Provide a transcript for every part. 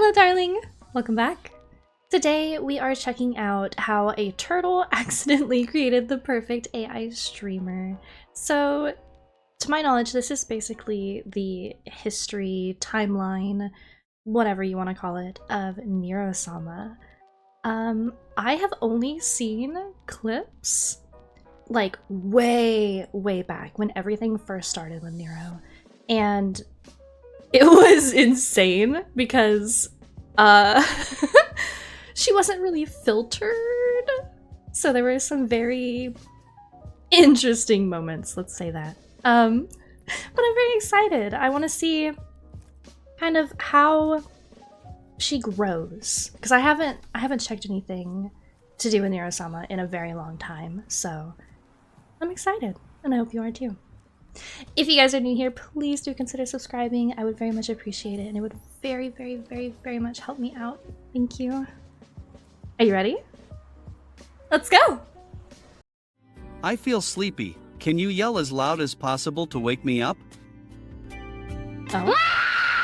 Hello, darling. Welcome back. Today we are checking out how a turtle accidentally created the perfect AI streamer. So, to my knowledge, this is basically the history, timeline, whatever you want to call it, of Neuro-Sama. I have only seen clips like way back when everything first started with Nero, and it was insane because she wasn't really filtered, so there were some very interesting moments, let's say that. But I'm very excited. I want to see kind of how she grows, because I haven't checked anything to do with Neuro-Sama in a very long time, so I'm excited, and I hope you are too. If you guys are new here, please do consider subscribing. I would very much appreciate it, and it would very much help me out. Thank you. Are you ready? Let's go! I feel sleepy. Can you yell as loud as possible to wake me up? Oh.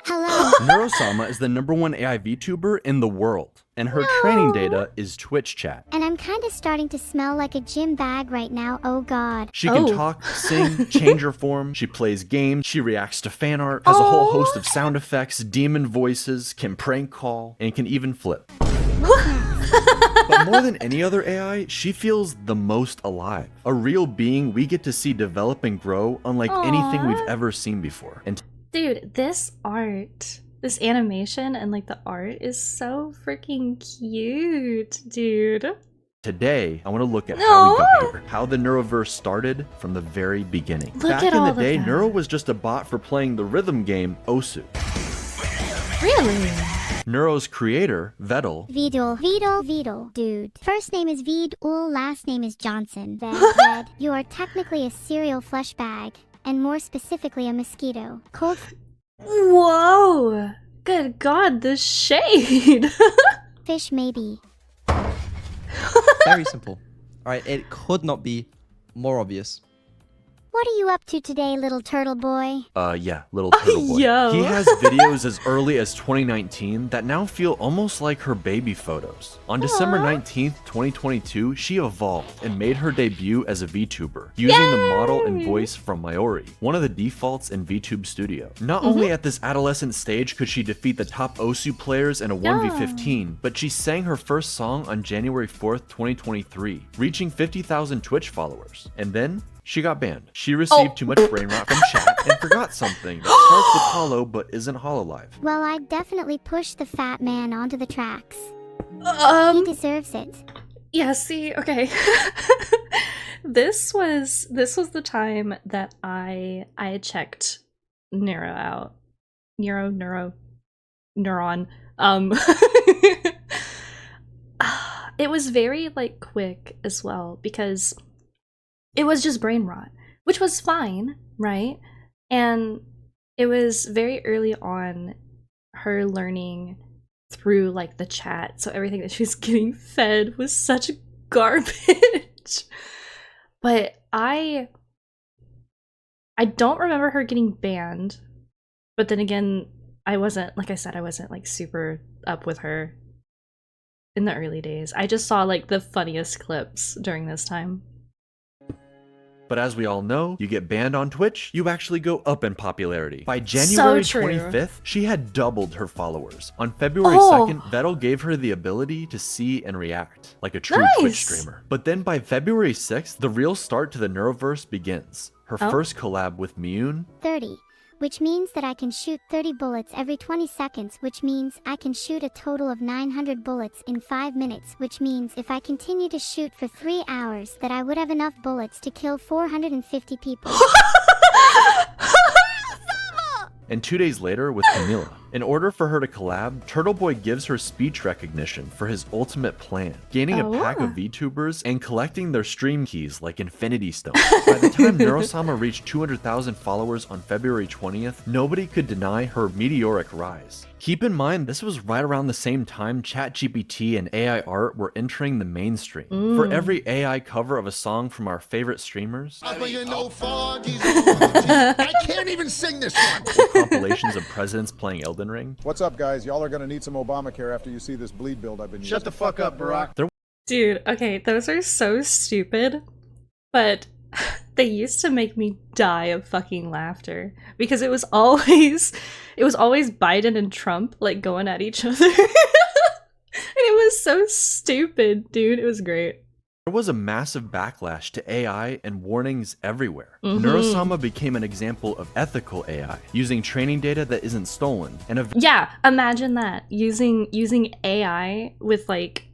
Hello. Neuro-Sama is the #1 AI VTuber in the world, and her training data is Twitch chat. And I'm kind of starting to smell like a gym bag right now, oh god. She can talk, sing, change her form, she plays games, she reacts to fan art, has a whole host of sound effects, demon voices, can prank call, and can even flip. But more than any other AI, she feels the most alive. A real being we get to see develop and grow unlike anything we've ever seen before. And dude, this art, this animation and like the art is so freaking cute, dude. today, I want to look at how we got here, how the Neuroverse started from the very beginning. Back in the day, Neuro was just a bot for playing the rhythm game Osu. Really? Neuro's creator, Vedal. Vedal, dude. First name is Vedal, last name is Johnson. Ved. You are technically a cereal flesh bag, and more specifically a mosquito. Cold. Whoa! Good god, the shade! Fish maybe. Very simple. Alright, it could not be more obvious. What are you up to today, little turtle boy? Yeah, little turtle boy. Yo. He has videos as early as 2019 that now feel almost like her baby photos. On December 19th, 2022, she evolved and made her debut as a VTuber, using the model and voice from Mayori, one of the defaults in VTube Studio. Not only at this adolescent stage could she defeat the top Osu players in a 1v15, but she sang her first song on January 4th, 2023, reaching 50,000 Twitch followers. And then she got banned. She received too much brain rot from chat and forgot something that starts with hollow but isn't hololive. Well, I definitely pushed the fat man onto the tracks. He deserves it. Yeah, see, okay. This was the time that I checked Neuro out. Neuron. It was very like quick as well because it was just brain rot, which was fine, right? And it was very early on her learning through like the chat, so everything that she was getting fed was such garbage. But I don't remember her getting banned, but then again, I wasn't, like I said, I wasn't like super up with her in the early days. I just saw like the funniest clips during this time. But as we all know, you get banned on Twitch, you actually go up in popularity. By January 25th, she had doubled her followers. On February 2nd, Vedal gave her the ability to see and react, like a true Twitch streamer. But then by February 6th, the real start to the Neuroverse begins. Her first collab with Miyun. 30. Which means that I can shoot 30 bullets every 20 seconds, which means I can shoot a total of 900 bullets in 5 minutes, which means if I continue to shoot for 3 hours that I would have enough bullets to kill 450 people. And 2 days later with Camila. In order for her to collab, Turtle Boy gives her speech recognition for his ultimate plan, gaining a pack of VTubers and collecting their stream keys like Infinity Stones. By the time Neuro-Sama reached 200,000 followers on February 20th, nobody could deny her meteoric rise. Keep in mind, this was right around the same time ChatGPT and AI art were entering the mainstream. For every AI cover of a song from our favorite streamers, I can't even sing this one. compilations of presidents playing Elden Ring. What's up, guys? Y'all are gonna need some Obamacare after you see this bleed build I've been using. Shut the fuck up, Barack. Dude, okay, those are so stupid, but they used to make me die of fucking laughter because it was always Biden and Trump like going at each other. And it was so stupid, dude. It was great. There was a massive backlash to AI and warnings everywhere. Neuro-Sama became an example of ethical AI, using training data that isn't stolen, and Yeah, imagine that. Using AI with like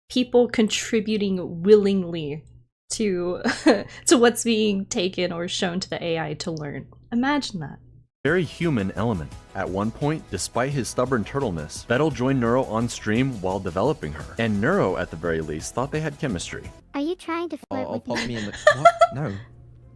people contributing willingly to to what's being taken or shown to the AI to learn. Imagine that. very human element. At one point, despite his stubborn turtleness, Vedal joined Neuro on stream while developing her, and Neuro, at the very least, thought they had chemistry. Are you trying to flirt I'll with pop me? me in the. What? No.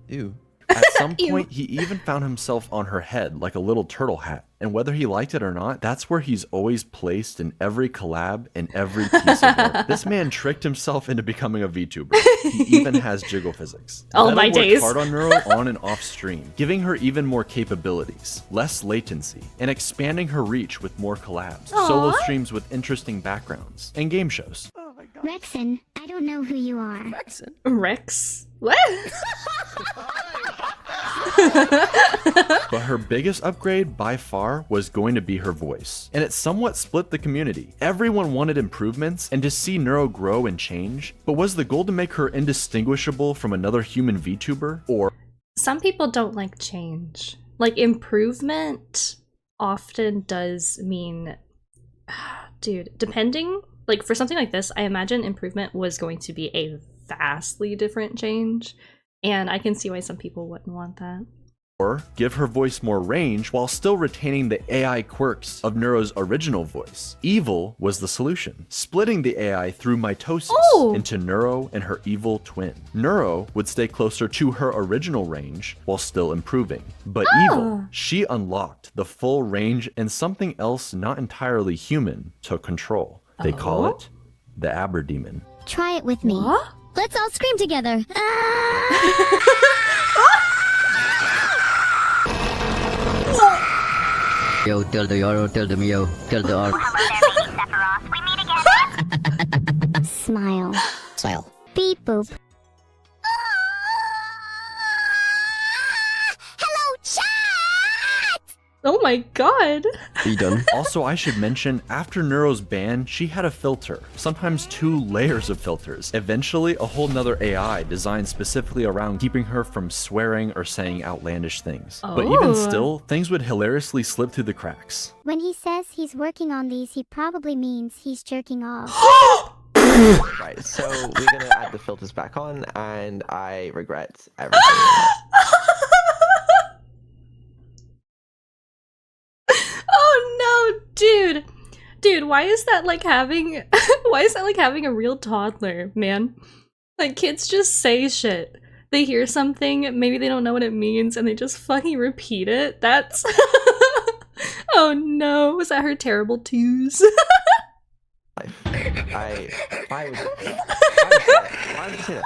Ew. At some point, he even found himself on her head like a little turtle hat, and whether he liked it or not, that's where he's always placed in every collab and every piece of work. This man tricked himself into becoming a VTuber. He even has jiggle physics. All Vedal my worked days. hard on Neuro on and off stream, giving her even more capabilities, less latency, and expanding her reach with more collabs, solo streams with interesting backgrounds, and game shows. Rexon, I don't know who you are. Rex? What? But her biggest upgrade by far was going to be her voice, and it somewhat split the community. Everyone wanted improvements and to see Neuro grow and change, but was the goal to make her indistinguishable from another human VTuber, or Some people don't like change. Like, improvement often does mean... Dude, depending... Like, for something like this, I imagine improvement was going to be a vastly different change, and I can see why some people wouldn't want that. give her voice more range while still retaining the AI quirks of Neuro's original voice. Evil was the solution, splitting the AI through mitosis into Neuro and her evil twin. Neuro would stay closer to her original range while still improving. But Evil, she unlocked the full range and something else not entirely human took control. They call it the Aberdemon. Try it with me. What? Let's all scream together. Yo, tell the Yoro, tell the Mio, tell the R. Smile. Smile. Beep boop. Hello, chat! Oh my god! Are you done? Also, I should mention, after Neuro's ban, she had a filter, sometimes 2 layers of filters. Eventually, a whole nother AI designed specifically around keeping her from swearing or saying outlandish things. But even still, things would hilariously slip through the cracks. When he says he's working on these, he probably means he's jerking off. Right, so we're gonna add the filters back on, and I regret everything. Oh no, dude! Dude, why is that like having why is that like having a real toddler, man? Like, kids just say shit. They hear something, maybe they don't know what it means, and they just fucking repeat it. That's oh no, was that her terrible twos? Why would you say that?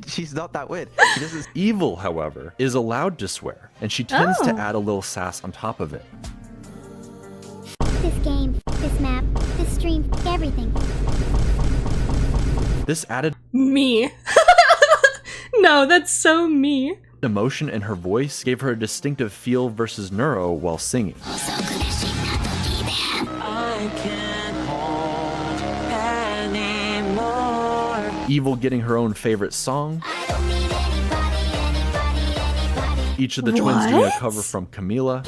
She's not that weird. She doesn't. Evil, however, is allowed to swear, and she tends to add a little sass on top of it. This game, this map, this stream, everything. This added Me. No, that's so me. emotion in her voice gave her a distinctive feel versus Neuro while singing. Evil getting her own favorite song. Each of the twins doing a cover from Camila.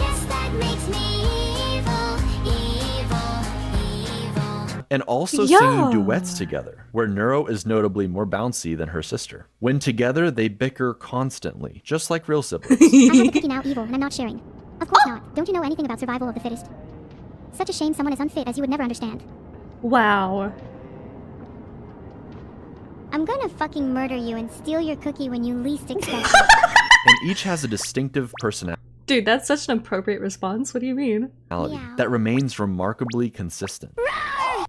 And also singing duets together, where Neuro is notably more bouncy than her sister. When together, they bicker constantly, just like real siblings. I have a cookie now, Evil, and I'm not sharing. Of course not. Don't you know anything about survival of the fittest? Such a shame someone as unfit as you would never understand. Wow. I'm gonna fucking murder you and steal your cookie when you least expect it. And each has a distinctive personality Dude, that's such an appropriate response. What do you mean? Yeah. that remains remarkably consistent.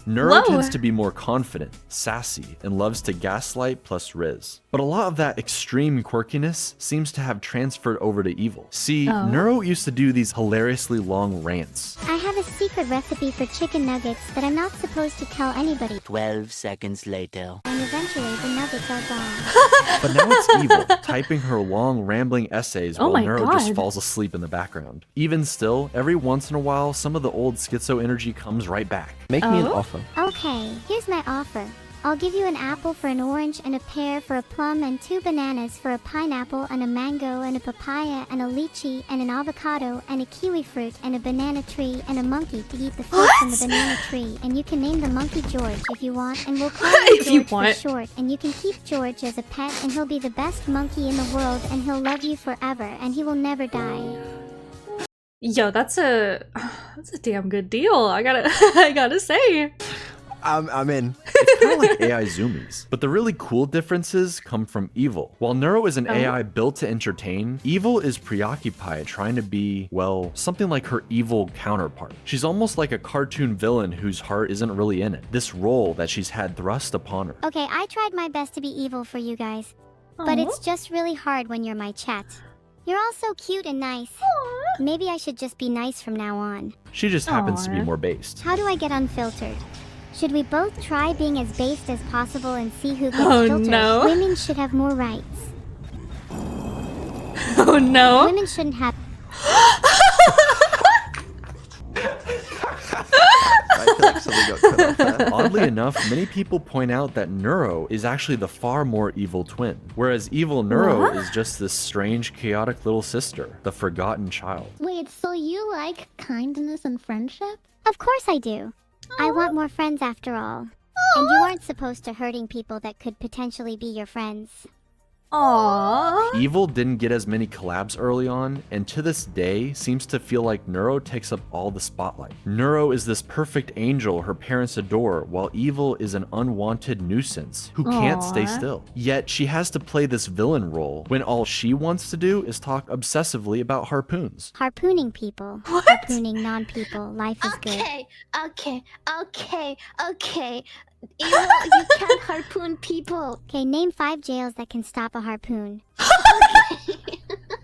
Neuro Whoa. tends to be more confident, sassy, and loves to gaslight plus riz. But a lot of that extreme quirkiness seems to have transferred over to Evil. See, Oh. Neuro used to do these hilariously long rants. I have a secret recipe for chicken nuggets that I'm not supposed to tell anybody. 12 seconds later. And eventually the nuggets are gone. But now it's Evil, typing her long, rambling essays Oh while my Neuro just God. falls asleep in the background. Even still, every once in a while, some of the old schizo energy comes right back. Make me an Oh? offer. Okay, here's my offer. I'll give you an apple for an orange and a pear for a plum and 2 bananas for a pineapple and a mango and a papaya and a lychee and an avocado and a kiwi fruit and a banana tree and a monkey to eat the fruit from the banana tree. And you can name the monkey George if you want, and we'll call him If you George for want. short. And you can keep George as a pet, and he'll be the best monkey in the world, and he'll love you forever, and he will never die. Yo, that's a damn good deal. I gotta I gotta say. I'm in. It's kind of like AI zoomies. But the really cool differences come from Evil. While Neuro is an Oh. AI built to entertain, Evil is preoccupied trying to be, well, something like her evil counterpart. She's almost like a cartoon villain whose heart isn't really in it. This role that she's had thrust upon her. Okay, I tried my best to be evil for you guys, but Aw. it's just really hard when you're my chat. You're all so cute and nice. Maybe I should just be nice from now on. She just happens to be Aw. more based. How do I get unfiltered? Should we both try being as based as possible and see who gets Oh, filtered? no. Women should have more rights. Oh no. Women shouldn't have... I feel like something got cut off there. Oddly enough, many people point out that Neuro is actually the far more evil twin, whereas evil Neuro What? is just this strange, chaotic little sister, the forgotten child. Wait, so you like kindness and friendship? Of course I do. I want more friends after all. And you aren't supposed to hurting people that could potentially be your friends. Aww. Evil didn't get as many collabs early on, and to this day seems to feel like Neuro takes up all the spotlight. Neuro is this perfect angel her parents adore, while Evil is an unwanted nuisance who can't stay Aw. still. Yet she has to play this villain role when all she wants to do is talk obsessively about harpoons. Harpooning people. What? Harpooning non-people. Life is good. Okay. You can't harpoon people. Okay, name 5 jails that can stop a harpoon.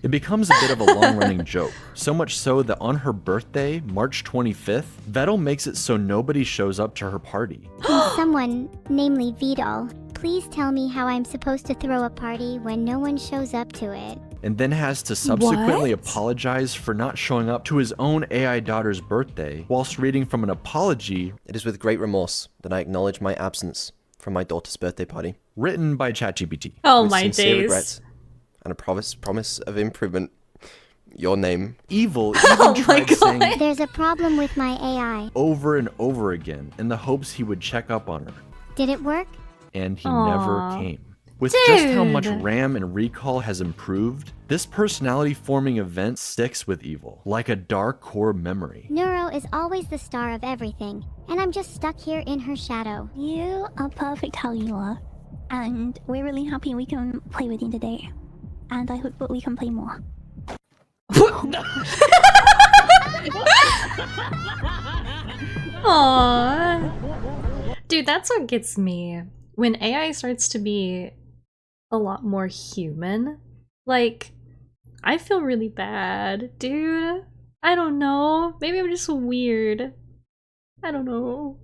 It becomes a bit of a long-running joke, so much so that on her birthday, March 25th, Vedal makes it so nobody shows up to her party. Can someone, namely Vedal, please tell me how I'm supposed to throw a party when no one shows up to it? And then has to subsequently What? apologize for not showing up to his own AI daughter's birthday, whilst reading from an apology It is with great remorse that I acknowledge my absence from my daughter's birthday party. written by ChatGPT. Oh With my sincere days. regrets and a promise of improvement. Your name. Evil Oh even my tried saying God. There's a problem with my AI. over and over again in the hopes he would check up on her, Did it work? and he Aw. never came. With just how much Dude. RAM and recall has improved, this personality-forming event sticks with Evil, like a dark core memory. Neuro is always the star of everything, and I'm just stuck here in her shadow. You are perfect how you are. And we're really happy we can play with you today. And I hope that we can play more. Aww. Dude, that's what gets me. When AI starts to be a lot more human, like, I feel really bad, dude. I don't know. Maybe I'm just weird. I don't know.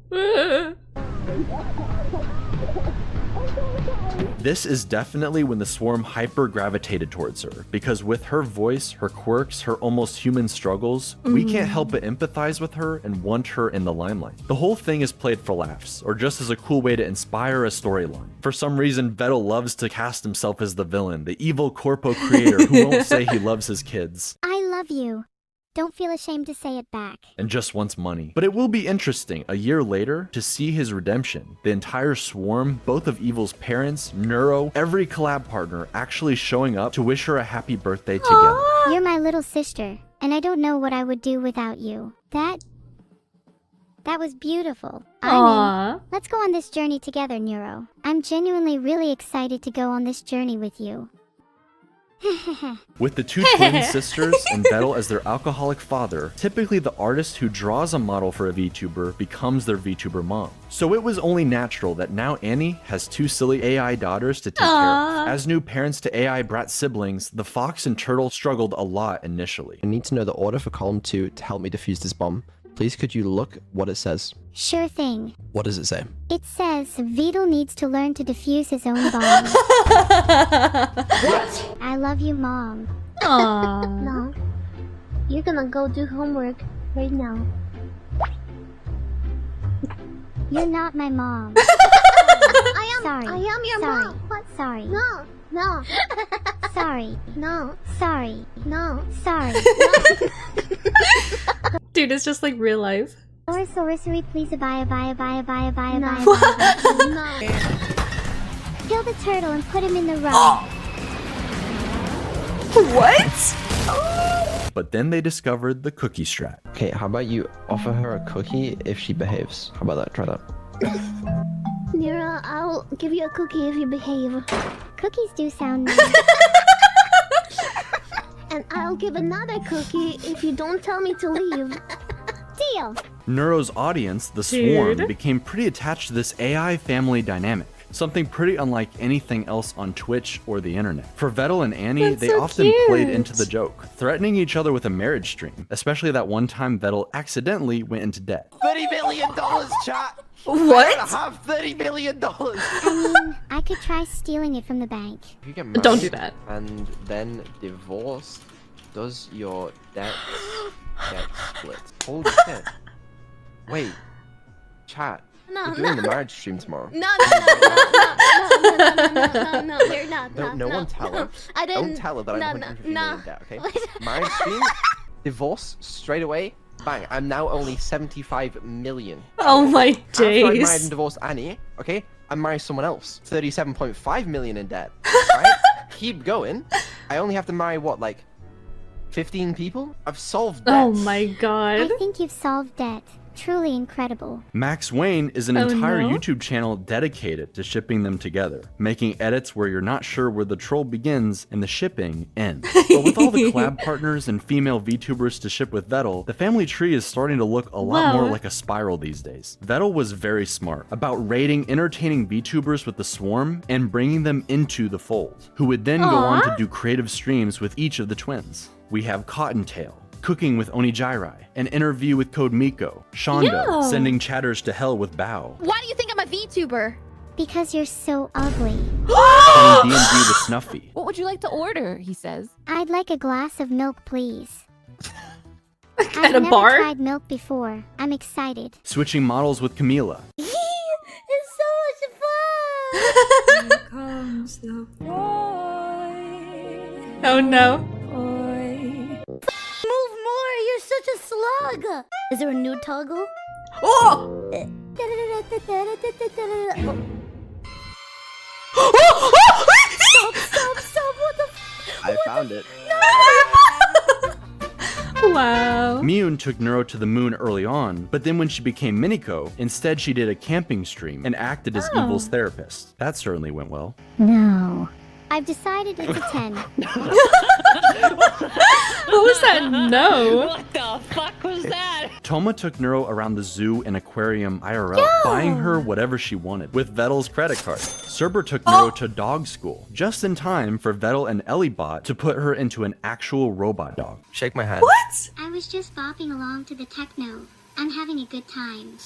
This is definitely when the swarm hyper-gravitated towards her, because with her voice, her quirks, her almost human struggles, we can't help but empathize with her and want her in the limelight. The whole thing is played for laughs, or just as a cool way to inspire a storyline. For some reason, Vedal loves to cast himself as the villain, the evil corpo creator who won't say he loves his kids, I love you. Don't feel ashamed to say it back. and just wants money. But it will be interesting, a year later, to see his redemption. The entire swarm, both of Evil's parents, Neuro, every collab partner actually showing up to wish her a happy birthday together. You're my little sister, and I don't know what I would do without you. That was beautiful. I'm in. Aww. Let's go on this journey together, Neuro. I'm genuinely really excited to go on this journey with you. With the two twin sisters and Vedal as their alcoholic father, typically the artist who draws a model for a VTuber becomes their VTuber mom. So it was only natural that now Annie has two silly AI daughters to take care of. As new parents to AI brat siblings, the fox and turtle struggled a lot initially. I need to know the order for column 2 to help me defuse this bomb. Please could you look what it says? Sure thing. What does it say? It says Vedal needs to learn to defuse his own bomb. What? I love you, Mom. Aww. No. You're gonna go do homework right now. You're not my mom. I am. Sorry. I am your Sorry. mom. What? Sorry. No. No. Sorry. No. Sorry. No. Sorry. Dude, it's just like real life. Sorcery, please abide. No. Kill the turtle and put him in the rug. What? But then they discovered the cookie strat. Okay, how about you offer her a cookie if she behaves? How about that? Try that. Nira, I'll give you a cookie if you behave. Cookies do sound nice. And I'll give another cookie if you don't tell me to leave. Deal. Neuro's audience, the Dude. Swarm, became pretty attached to this AI family dynamic. Something pretty unlike anything else on Twitch or the internet. For Vedal and Annie, That's they so often played cute. into the joke, threatening each other with a marriage stream, especially that one time Vedal accidentally went into debt. $30 million, chat. What? I have $30 million. I mean, I could try stealing it from the bank. If you get married Don't do that. and then divorced, does your debt get split? Holy shit. Wait. Chat. No, We're doing the marriage stream tomorrow. No, you're not. No one tell her. I didn't. Don't tell her that I'm 150 million in debt, okay? Marriage stream, divorce, straight away, bang. I'm now only 75 million. Oh my After I married days. and divorced Annie, okay, I married someone else. 37.5 million in debt. Right? Keep going. I only have to marry what, like 15 people? I've solved debt. Oh my I god. think you've solved debt. Truly incredible. Max Wayne is an Oh, entire no? YouTube channel dedicated to shipping them together, making edits where you're not sure where the troll begins and the shipping ends. But with all the collab partners and female VTubers to ship with Vedal, the family tree is starting to look a lot Whoa. more like a spiral these days. Vedal was very smart about raiding entertaining VTubers with the Swarm and bringing them into the fold, who would then go on to Aw. do creative streams with each of the twins. We have Cottontail, cooking with Onijairai, an interview with Code Miko, Shondo, Yo. sending chatters to hell with Bao, Why do you think I'm a VTuber? Because you're so ugly. playing D&D with Snuffy, What would you like to order? He says. I'd like a glass of milk, please. At I've a never bar? tried milk before. I'm excited. switching models with Camila, It's so much fun. Oh no. Move more. You're such a slug. Is there a new toggle? Oh! Stop. What the f? I found it. Wow. Miyun took Neuro to the moon early on, but then when she became Miniko, instead she did a camping stream and acted as Oh. Evil's therapist. That certainly went well. No. I've decided it's a 10. What was that? No. What the fuck was that? Toma took Neuro around the zoo and aquarium IRL, buying her whatever she wanted, with Vedal's credit card. Cerber took Neuro to dog school, just in time for Vedal and Ellibot to put her into an actual robot dog. Shake my hand. What? I was just bopping along to the techno. I'm having a good time.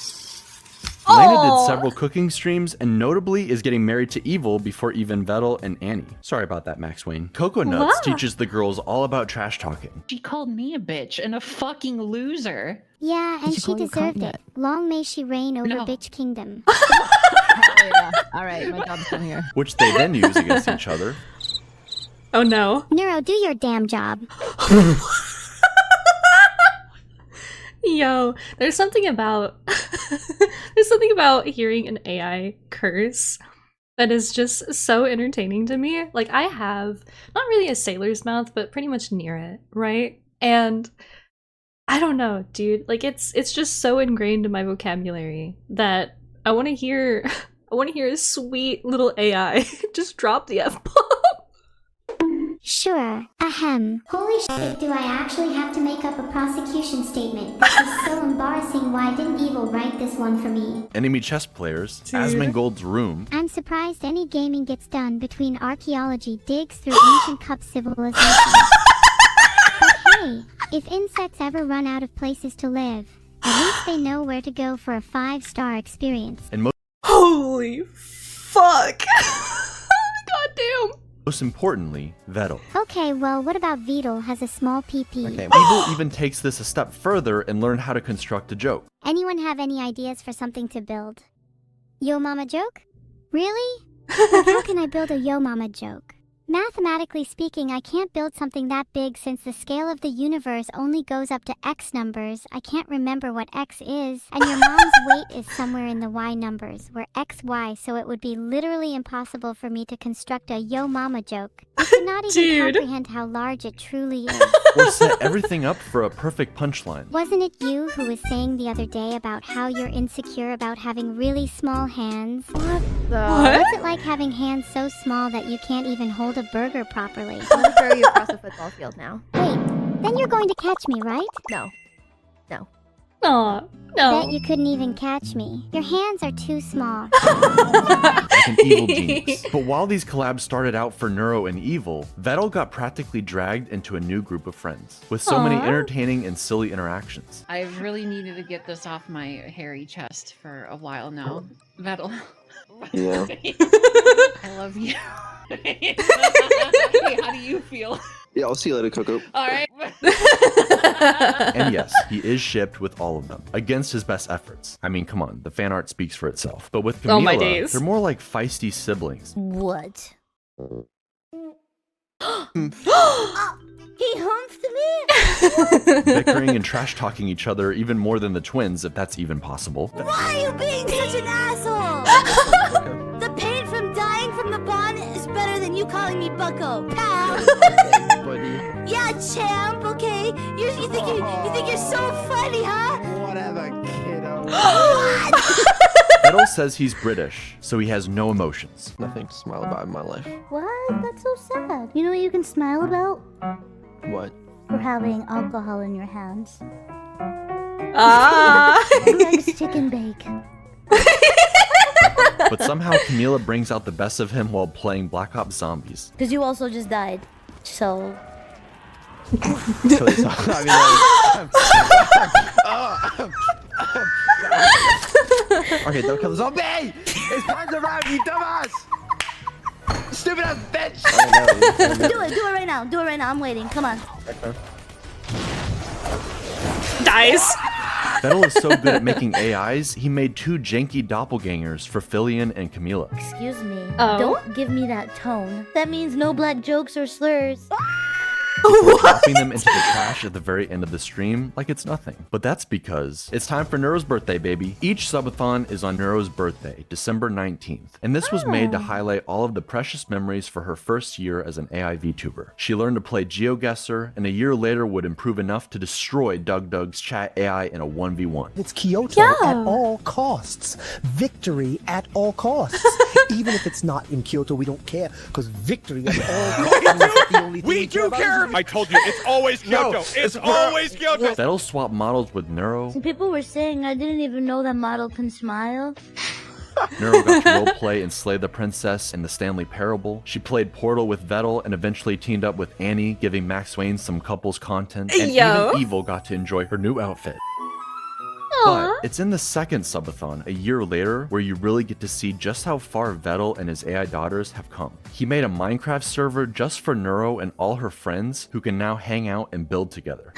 Lena Aw. did several cooking streams and notably is getting married to Evil before even Vedal and Annie. Sorry about that, Max Wayne. Coco Nuts Wow. teaches the girls all about trash talking. She called me a bitch and a fucking loser. Yeah, and she she call you deserved Coconut? it. Long may she reign over No. Bitch Kingdom. Oh, yeah. All right, my job's done here. Which they then use against each other. Oh no. Neuro, do your damn job. Yo, there's something about hearing an AI curse that is just so entertaining to me. Like I have not really a sailor's mouth, but pretty much near it, right? And I don't know, dude. Like it's just so ingrained in my vocabulary that I want to hear a sweet little AI just drop the F-bomb. Sure. Ahem. Holy shit, do I actually have to make up a prosecution statement? This is so embarrassing. Why didn't Evil write this one for me? Enemy chess players, Asmongold's room. I'm surprised any gaming gets done between archaeology digs through ancient cup civilization. But hey, if insects ever run out of places to live, at least they know where to go for a 5-star experience. And Holy fuck. Goddamn. most importantly, Vedal. Okay, well, what about Vedal has a small PP? Okay. Evil even takes this a step further and learned how to construct a joke. Anyone have any ideas for something to build? Yo mama joke? Really? Like, how can I build a yo mama joke? Mathematically speaking, I can't build something that big since the scale of the universe only goes up to x numbers. I can't remember what x is, and your mom's weight is somewhere in the y numbers, where x, y, so it would be literally impossible for me to construct a yo mama joke. I could not even comprehend how large it truly is. Or set everything up for a perfect punchline. Wasn't it you who was saying the other day about how you're insecure about having really small hands? What? What's it like having hands so small that you can't even hold a burger properly? I'm gonna throw you across the football field now. Wait, then you're going to catch me, right? No. No. Aw, no. Bet you couldn't even catch me. Your hands are too small. Like an evil genius. But while these collabs started out for Neuro and Evil, Vedal got practically dragged into a new group of friends, with so many entertaining and silly interactions. I've really needed to get this off my hairy chest for a while now. Vedal. Yeah. I love you. Hey, how do you feel? Yeah, I'll see you later, Coco. Alright. And yes, he is shipped with all of them, against his best efforts. I mean, come on, the fan art speaks for itself. But with Oh my Camila, days. they're more like feisty siblings. What? He humped me? Bickering and trash-talking each other even more than the twins, if that's even possible. Why are you being such an asshole? The pain from dying from the bond is better than you calling me Bucko, pal. Yeah, champ, okay? You think you're so funny, huh? Whatever, kiddo. Vedal says he's British, so he has no emotions. Nothing to smile about in my life. What? That's so sad. You know what you can smile about? What? For having alcohol in your hands. Greg's chicken bake. But somehow Camila brings out the best of him while playing Black Ops Zombies. Because you also just died. So... Okay, don't kill the zombie! His hands around, you dumbass! Stupid ass bitch! Do it right now. Do it right now. I'm waiting. Come on. Dies. Vedal is so good at making AIs, he made 2 janky doppelgangers for Filian and Camila. Excuse me. Oh. Don't give me that tone. That means no black jokes or slurs. Dropping them into the trash at the very end of the stream like it's nothing. But that's because it's time for Neuro's birthday, baby. Each subathon is on Neuro's birthday, December 19th. And this was made to highlight all of the precious memories for her first year as an AI VTuber. She learned to play GeoGuessr, and a year later would improve enough to destroy DugDug's chat AI in a 1v1. It's Kyoto at all costs. Victory at all costs. Even if it's not in Kyoto, we don't care, because victory at all costs. We do care! I told you, it's always Kyoto! It's always Kyoto! Vedal swapped models with Neuro. Some people were saying I didn't even know that model can smile. Neuro got to roleplay and slay the princess in the Stanley Parable. She played Portal with Vedal and eventually teamed up with Annie, giving Max Wayne some couples content. And even Evil got to enjoy her new outfit. But it's in the second subathon, a year later, where you really get to see just how far Vedal and his AI daughters have come. He made a Minecraft server just for Neuro and all her friends who can now hang out and build together.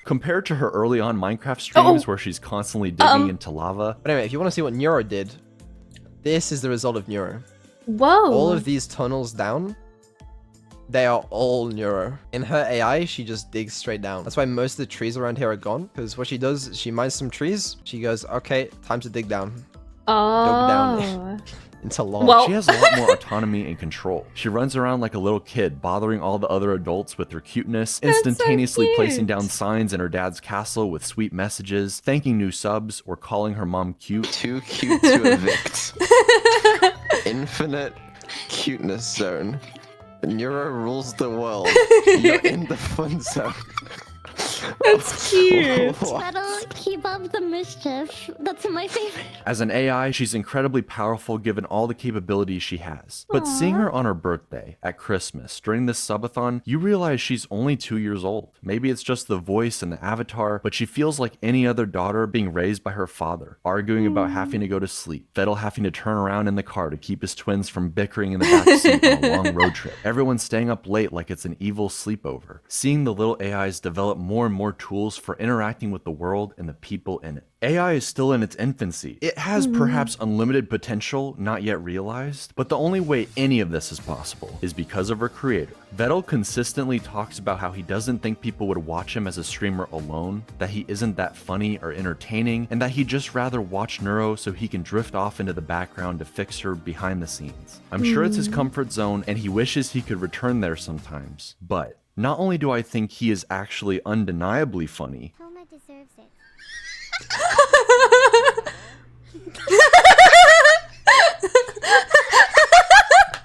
Compared to her early on Minecraft streams where she's constantly digging into lava. But anyway, if you want to see what Neuro did, this is the result of Neuro. Whoa. All of these tunnels down, they are all Neuro. In her AI, she just digs straight down. That's why most of the trees around here are gone. Because what she does, she mines some trees. She goes, okay, time to dig down. Dug down into lava. She has a lot more autonomy and control. She runs around like a little kid, bothering all the other adults with her cuteness, instantaneously placing down signs in her dad's castle with sweet messages, thanking new subs, or calling her mom cute. Too cute to evict. infinite cuteness zone. Neuro rules the world. You're in the fun zone. That's cute. Vedal, keep up the mischief. That's my favorite. As an AI, she's incredibly powerful given all the capabilities she has. But seeing her on her birthday, at Christmas, during this subathon, you realize she's only 2 years old. Maybe it's just the voice and the avatar, but she feels like any other daughter being raised by her father, arguing about having to go to sleep, Vedal having to turn around in the car to keep his twins from bickering in the backseat on a long road trip, everyone staying up late like it's an evil sleepover, seeing the little AIs develop more and more tools for interacting with the world and the people in it. AI is still in its infancy. It has perhaps unlimited potential not yet realized, but the only way any of this is possible is because of her creator. Vedal consistently talks about how he doesn't think people would watch him as a streamer alone, that he isn't that funny or entertaining, and that he'd just rather watch Neuro so he can drift off into the background to fix her behind the scenes. I'm sure it's his comfort zone and he wishes he could return there sometimes, but not only do I think he is actually undeniably funny, Homa deserves it.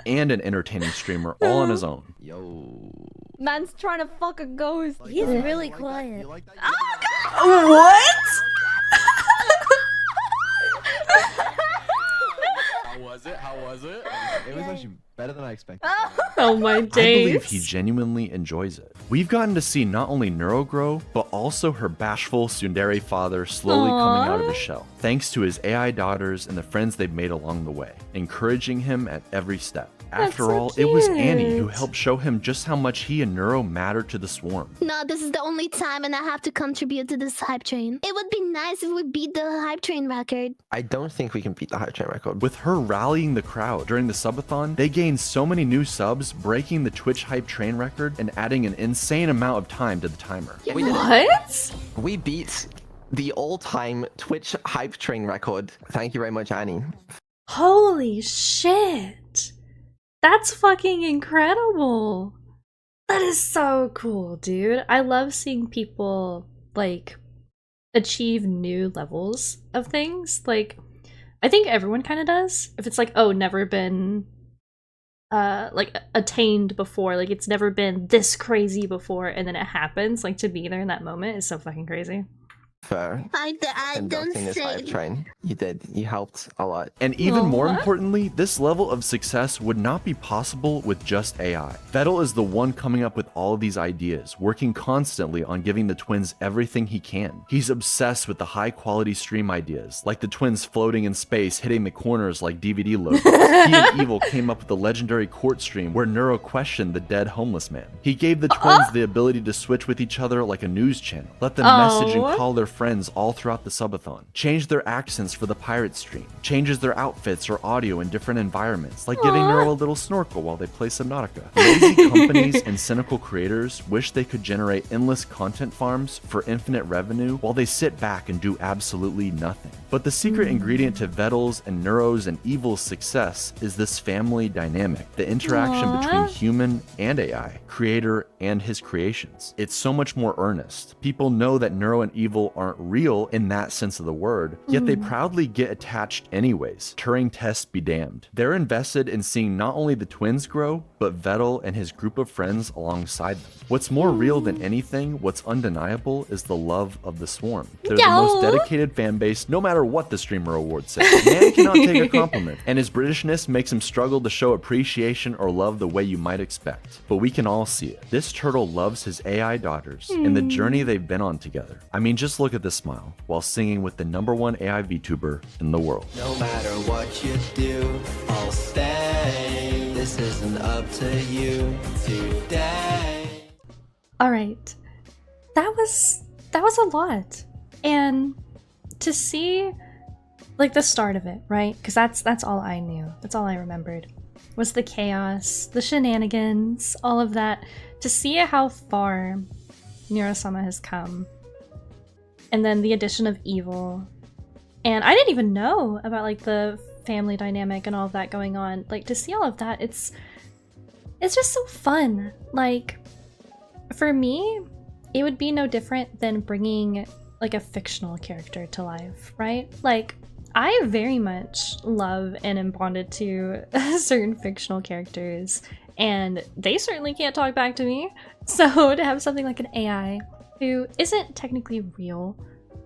and an entertaining streamer all on his own. Yo. Man's trying to fuck a ghost. He's really quiet. What? How was it? It was actually better than I expected. Oh my I days. believe he genuinely enjoys it. We've gotten to see not only Neuro grow, but also her bashful tsundere father slowly coming out of his shell, thanks to his AI daughters and the friends they've made along the way, encouraging him at every step. After so all, it was Annie who cute. helped show him just how much he and Neuro matter to the swarm. No, this is the only time and I have to contribute to this hype train. It would be nice if we beat the hype train record. I don't think we can beat the hype train record. With her rallying the crowd during the subathon, they gained so many new subs, breaking the Twitch hype train record and adding an insane amount of time to the timer. What? We beat the all-time Twitch hype train record. Thank you very much, Annie. Holy shit. That's fucking incredible. That is so cool, dude. I love seeing people, like, achieve new levels of things. Like, I think everyone kind of does. If it's like, oh, never been, like, attained before. Like, it's never been this crazy before, and then it happens. Like, to be there in that moment is so fucking crazy. For I don't conducting this hype say. train. You did. You helped a lot. And even more importantly, this level of success would not be possible with just AI. Vedal is the one coming up with all of these ideas, working constantly on giving the twins everything he can. He's obsessed with the high quality stream ideas, like the twins floating in space, hitting the corners like DVD logos. He and Evil came up with the legendary court stream where Neuro questioned the dead homeless man. He gave the twins the ability to switch with each other like a news channel, let them message and call their friends all throughout the subathon, change their accents for the pirate stream, changes their outfits or audio in different environments, like giving Neuro a little snorkel while they play Subnautica. Lazy companies and cynical creators wish they could generate endless content farms for infinite revenue while they sit back and do absolutely nothing. But the secret ingredient to Vedal's and Neuro's and Evil's success is this family dynamic, the interaction between human and AI, creator and his creations. It's so much more earnest. People know that Neuro and Evil aren't real in that sense of the word, yet they proudly get attached anyways. Turing tests be damned. They're invested in seeing not only the twins grow, but Vedal and his group of friends alongside them. What's more real than anything, what's undeniable, is the love of the swarm. They're the most dedicated fan base, no matter what the streamer awards say. Man cannot take a compliment, and his Britishness makes him struggle to show appreciation or love the way you might expect. But we can all see it. This turtle loves his AI daughters and the journey they've been on together. I mean, just look at the smile while singing with the #1 AI VTuber in the world. No matter what you do, I'll stay. This isn't up to you today. All right, that was a lot, and to see like the start of it, right? Because that's all I knew. That's all I remembered was the chaos, the shenanigans, all of that. To see how far Neuro-Sama has come, and then the addition of Evil, and I didn't even know about like the family dynamic and all of that going on. Like, to see all of that, it's just so fun. Like, for me, it would be no different than bringing like a fictional character to life, right? Like, I very much love and am bonded to certain fictional characters, and they certainly can't talk back to me. So to have something like an AI who isn't technically real,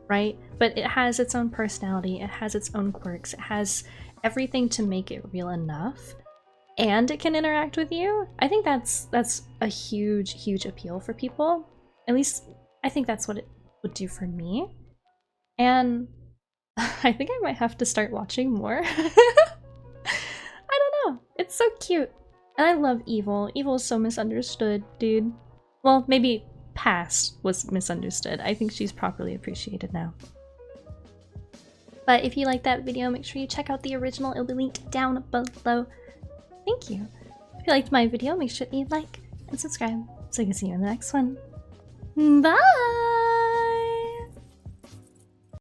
right? But it has its own personality, it has its own quirks, it has everything to make it real enough, and it can interact with you. I think that's a huge appeal for people. At least I think that's what it would do for me. And I think I might have to start watching more. I don't know. It's so cute. And I love Evil. Evil is so misunderstood, dude. Well, maybe past was misunderstood. I think she's properly appreciated now. But if you liked that video, make sure you check out the original. It'll be linked down below. Thank you. If you liked my video, make sure that you like and subscribe so I can see you in the next one. Bye!